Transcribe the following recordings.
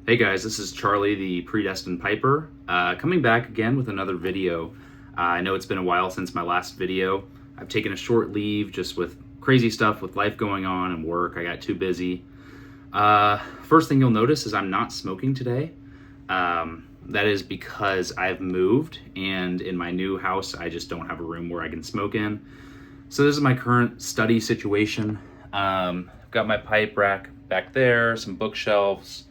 Hey guys, this is Charlie, the Predestined Piper, coming back again with another video. I know it's been a while since my last video. I've taken a short leave just with crazy stuff with life going on and work. I got too busy. First thing you'll notice is I'm not smoking today. That is because I've moved, and in my new house I just don't have a room where I can smoke in. So this is my current study situation. I've got my pipe rack back there, some bookshelves,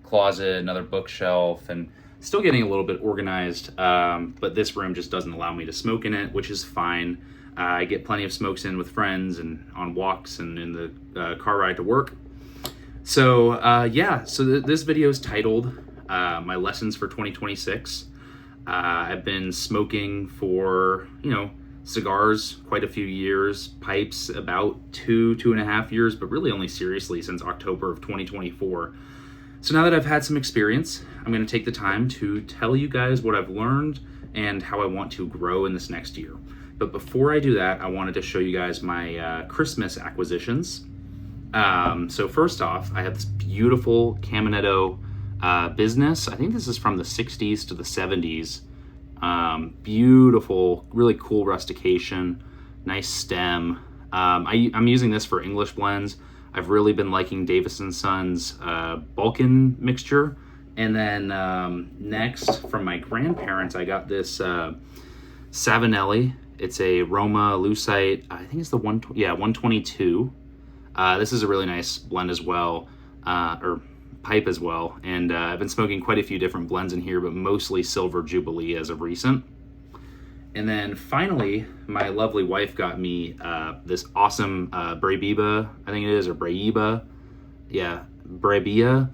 closet, another bookshelf, and still getting a little bit organized, but this room just doesn't allow me to smoke in it, which is fine. I get plenty of smokes in with friends and on walks and in the car ride to work. So this video is titled my lessons for 2026. I've been smoking for cigars quite a few years, pipes about 2.5 years, but really only seriously since October of 2024. So now that I've had some experience, I'm going to take the time to tell you guys what I've learned and how I want to grow in this next year. But before I do that, I wanted to show you guys my Christmas acquisitions. So first off, I have this beautiful Caminetto business. I think this is from the 60s to the 70s. Beautiful, really cool rustication, nice stem. I'm using this for English blends. I've really been liking Davis & Sons Balkan mixture. And then next, from my grandparents, I got this Savinelli. It's a Roma Lucite. I think it's the 122. This is a really nice blend as well, or pipe as well. And I've been smoking quite a few different blends in here, but mostly Silver Jubilee as of recent. And then finally, my lovely wife got me this awesome Braibiba, I think it is, or Braiba. Yeah, Braibia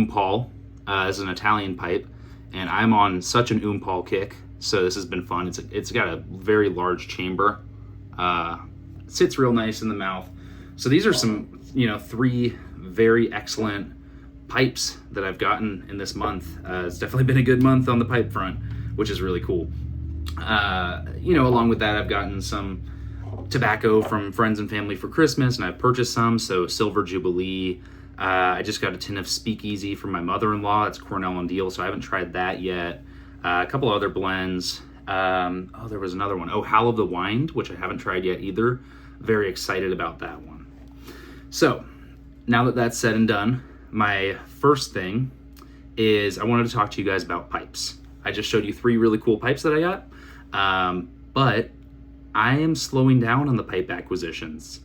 Paul. This is an Italian pipe, and I'm on such an Paul kick, so this has been fun. It's got a very large chamber. Sits real nice in the mouth. So these are some, three very excellent pipes that I've gotten in this month. It's definitely been a good month on the pipe front, which is really cool. Along with that, I've gotten some tobacco from friends and family for Christmas, and I've purchased some. So Silver Jubilee. I just got a tin of Speakeasy from my mother-in-law. It's Cornell and Deal, so I haven't tried that yet. A couple other blends. There was another one. Howl of the Wind, which I haven't tried yet either. Very excited about that one. So now that that's said and done, my first thing is I wanted to talk to you guys about pipes. I just showed you 3 really cool pipes that I got. But I am slowing down on the pipe acquisitions.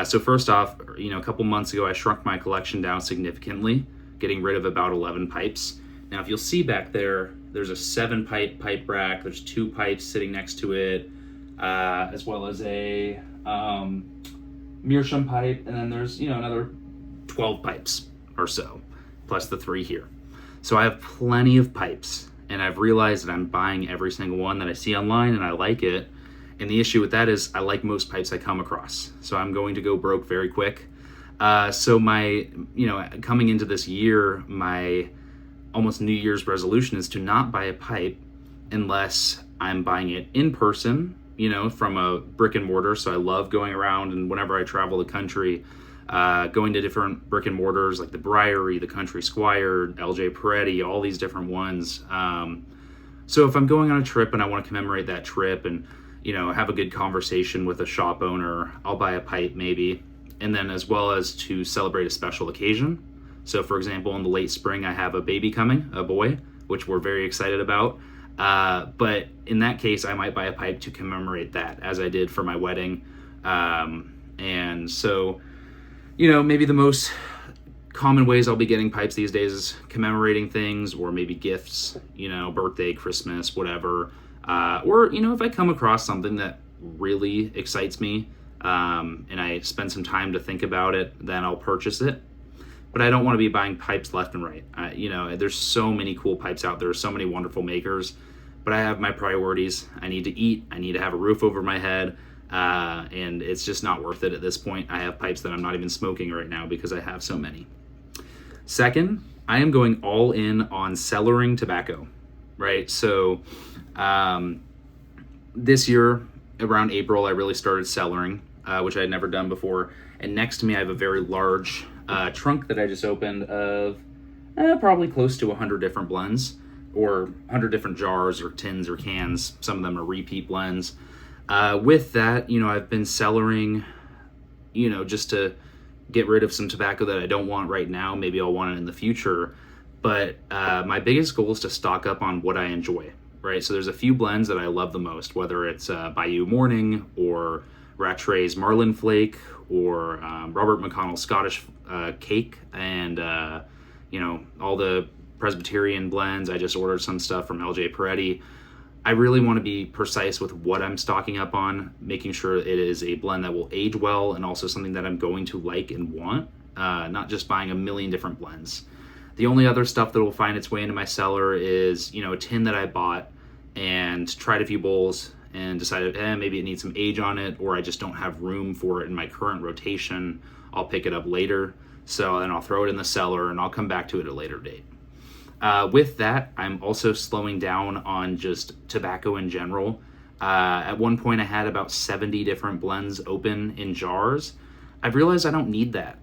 So first off, a couple months ago, I shrunk my collection down significantly, getting rid of about 11 pipes. Now, if you'll see back there, there's a 7-pipe rack. There's 2 pipes sitting next to it, as well as a meerschaum pipe. And then there's, another 12 pipes or so, plus the 3 here. So I have plenty of pipes. And I've realized that I'm buying every single one that I see online, and I like it. And the issue with that is I like most pipes I come across. So I'm going to go broke very quick. So my, coming into this year, my almost New Year's resolution is to not buy a pipe unless I'm buying it in person, from a brick and mortar. So I love going around, and whenever I travel the country, going to different brick and mortars like the Briary, the Country Squire, LJ Peretti, all these different ones. So if I'm going on a trip and I want to commemorate that trip and, have a good conversation with a shop owner, I'll buy a pipe maybe. And then as well as to celebrate a special occasion. So for example, in the late spring, I have a baby coming, a boy, which we're very excited about. But in that case, I might buy a pipe to commemorate that, as I did for my wedding. And so, maybe the most common ways I'll be getting pipes these days is commemorating things, or maybe gifts, birthday, Christmas, whatever. Or if I come across something that really excites me, and I spend some time to think about it, then I'll purchase it. But I don't want to be buying pipes left and right. There's so many cool pipes out there, so many wonderful makers, but I have my priorities. I need to eat, I need to have a roof over my head. And it's just not worth it at this point. I have pipes that I'm not even smoking right now because I have so many. Second, I am going all in on Cellaring tobacco, right? So this year, around April, I really started cellaring, which I had never done before. And next to me, I have a very large trunk that I just opened of Probably close to 100 different blends, or 100 different jars or tins or cans. Some of them are repeat blends. With that, I've been cellaring, just to get rid of some tobacco that I don't want right now. Maybe I'll want it in the future. But my biggest goal is to stock up on what I enjoy, right? So there's a few blends that I love the most, whether it's Bayou Morning or Rattray's Marlin Flake or Robert McConnell's Scottish Cake, and all the Presbyterian blends. I just ordered some stuff from LJ Peretti. I really want to be precise with what I'm stocking up on, making sure it is a blend that will age well and also something that I'm going to like and want, not just buying a million different blends. The only other stuff that will find its way into my cellar is, a tin that I bought and tried a few bowls and decided, maybe it needs some age on it, or I just don't have room for it in my current rotation. I'll pick it up later. So then I'll throw it in the cellar and I'll come back to it at a later date. With that, I'm also slowing down on just tobacco in general. At one point, I had about 70 different blends open in jars. I've realized I don't need that.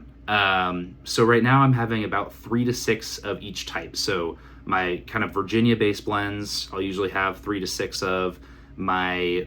So right now, I'm having about 3 to 6 of each type. So my kind of Virginia-based blends, I'll usually have 3 to 6 of. My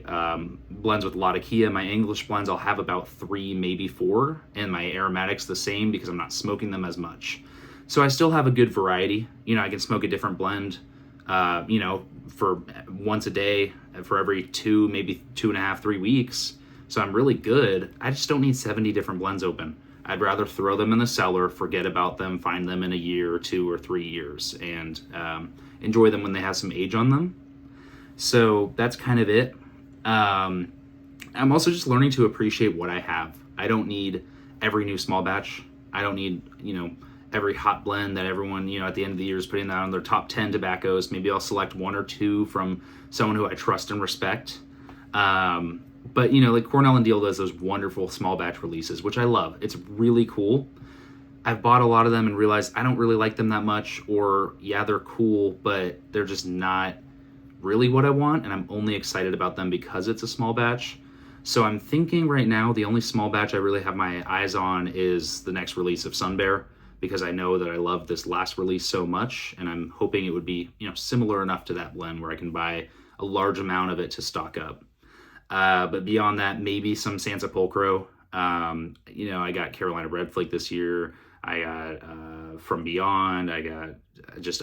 blends with Latakia, my English blends, I'll have about 3, maybe 4. And my aromatics the same because I'm not smoking them as much. So I still have a good variety. I can smoke a different blend, for once a day, for every 2, maybe 2.5, 3 weeks. So I'm really good. I just don't need 70 different blends open. I'd rather throw them in the cellar, forget about them, find them in a year or 2 or 3 years, and enjoy them when they have some age on them. So that's kind of it. I'm also just learning to appreciate what I have. I don't need every new small batch. I don't need, every hot blend that everyone, at the end of the year is putting that on their top 10 tobaccos. Maybe I'll select 1 or 2 from someone who I trust and respect. But, like Cornell and Deal does those wonderful small batch releases, which I love. It's really cool. I've bought a lot of them and realized I don't really like them that much, or yeah, they're cool, but they're just not really what I want, and I'm only excited about them because it's a small batch. So I'm thinking right now the only small batch I really have my eyes on is the next release of Sun Bear, because I know that I love this last release so much, and I'm hoping it would be, similar enough to that blend where I can buy a large amount of it to stock up. But beyond that, maybe some Sansa Pulcro. I got Carolina Red Flake this year. I got From Beyond. I got just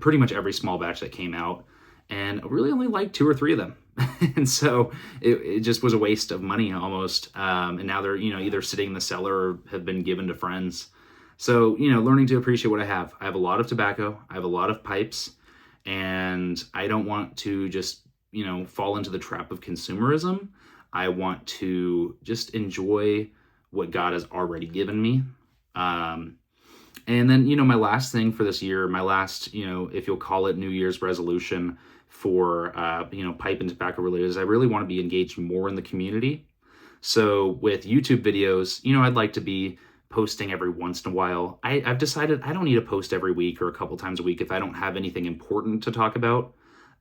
pretty much every small batch that came out, and I really only liked 2 or 3 of them. And so it just was a waste of money almost. And now they're, either sitting in the cellar or have been given to friends. So, learning to appreciate what I have. I have a lot of tobacco. I have a lot of pipes. And I don't want to just, fall into the trap of consumerism. I want to just enjoy what God has already given me. And then, my last thing for this year, my last, if you'll call it New Year's resolution for, pipe and tobacco related, is I really want to be engaged more in the community. So with YouTube videos, I'd like to be posting every once in a while. I've decided I don't need to post every week or a couple times a week if I don't have anything important to talk about.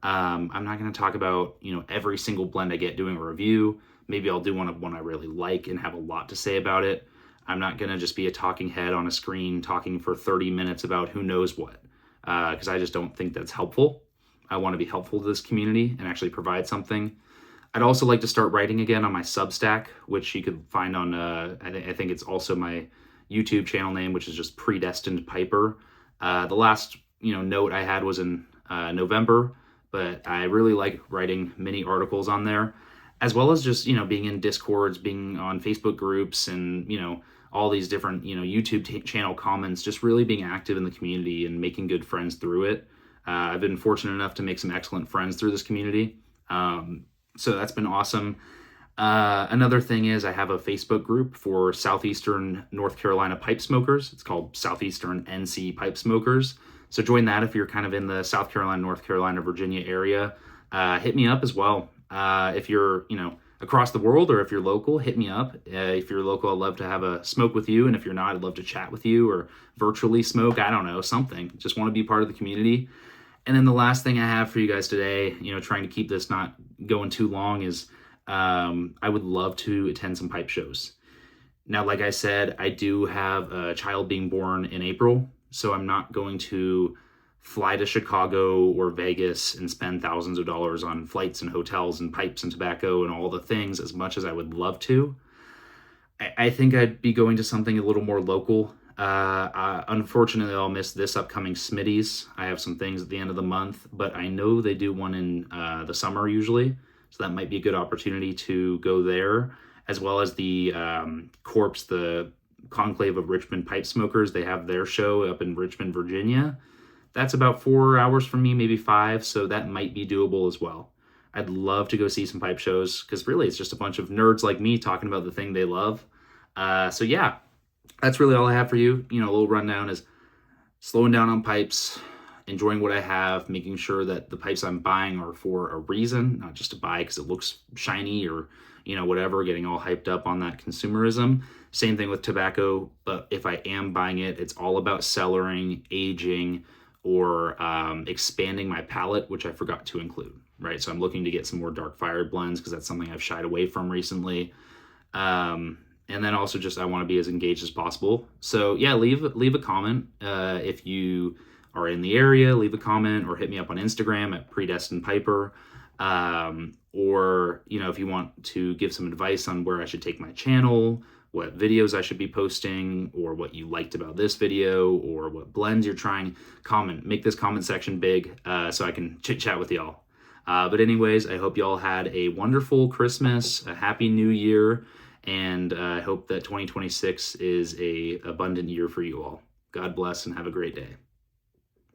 I'm not going to talk about, every single blend I get doing a review. Maybe I'll do one I really like and have a lot to say about it. I'm not going to just be a talking head on a screen talking for 30 minutes about who knows what, because I just don't think that's helpful. I want to be helpful to this community and actually provide something. I'd also like to start writing again on my Substack, which you could find on, I think it's also my YouTube channel name, which is just Predestined Piper. The last, note I had was in November, but I really like writing mini articles on there, as well as just, being in Discords, being on Facebook groups, and, all these different, YouTube channel comments, just really being active in the community and making good friends through it. I've been fortunate enough to make some excellent friends through this community. So that's been awesome. Another thing is I have a Facebook group for Southeastern North Carolina pipe smokers. It's called Southeastern NC Pipe Smokers. So join that if you're kind of in the South Carolina, North Carolina, Virginia area. Hit me up as well. If you're, across the world, or if you're local, hit me up. If you're local, I'd love to have a smoke with you. And if you're not, I'd love to chat with you or virtually smoke. I don't know, something. Just want to be part of the community. And then the last thing I have for you guys today, trying to keep this not going too long, is I would love to attend some pipe shows. Now, like I said, I do have a child being born in April. so I'm not going to fly to Chicago or Vegas and spend thousands of dollars on flights and hotels and pipes and tobacco and all the things as much as I would love to. I think I'd be going to something a little more local. Unfortunately, I'll miss this upcoming Smitty's. I have some things at the end of the month, but I know they do one in the summer usually, so that might be a good opportunity to go there, as well as the Corpse, the Conclave of Richmond Pipe Smokers. They have their show up in Richmond, Virginia. That's about 4 hours from me, maybe 5, so that might be doable as well. I'd love to go see some pipe shows because really it's just a bunch of nerds like me talking about the thing they love. So yeah, that's really all I have for you. You know, a little rundown is slowing down on pipes, enjoying what I have, making sure that the pipes I'm buying are for a reason, not just to buy because it looks shiny or, you know, whatever, getting all hyped up on that consumerism. Same thing with tobacco, but if I am buying it, it's all about cellaring, aging, or expanding my palette, which I forgot to include, right? So I'm looking to get some more dark fired blends because that's something I've shied away from recently. And then also just I want to be as engaged as possible. So yeah, leave a comment if you are in the area. Leave a comment or hit me up on Instagram at Predestined Piper. Or you know, if you want to give some advice on where I should take my channel, what videos I should be posting, or what you liked about this video, or what blends you're trying, comment. Make this comment section big so I can chit chat with y'all. But anyways, I hope y'all had a wonderful Christmas, a happy New Year, and I hope that 2026 is a abundant year for you all. God bless and have a great day.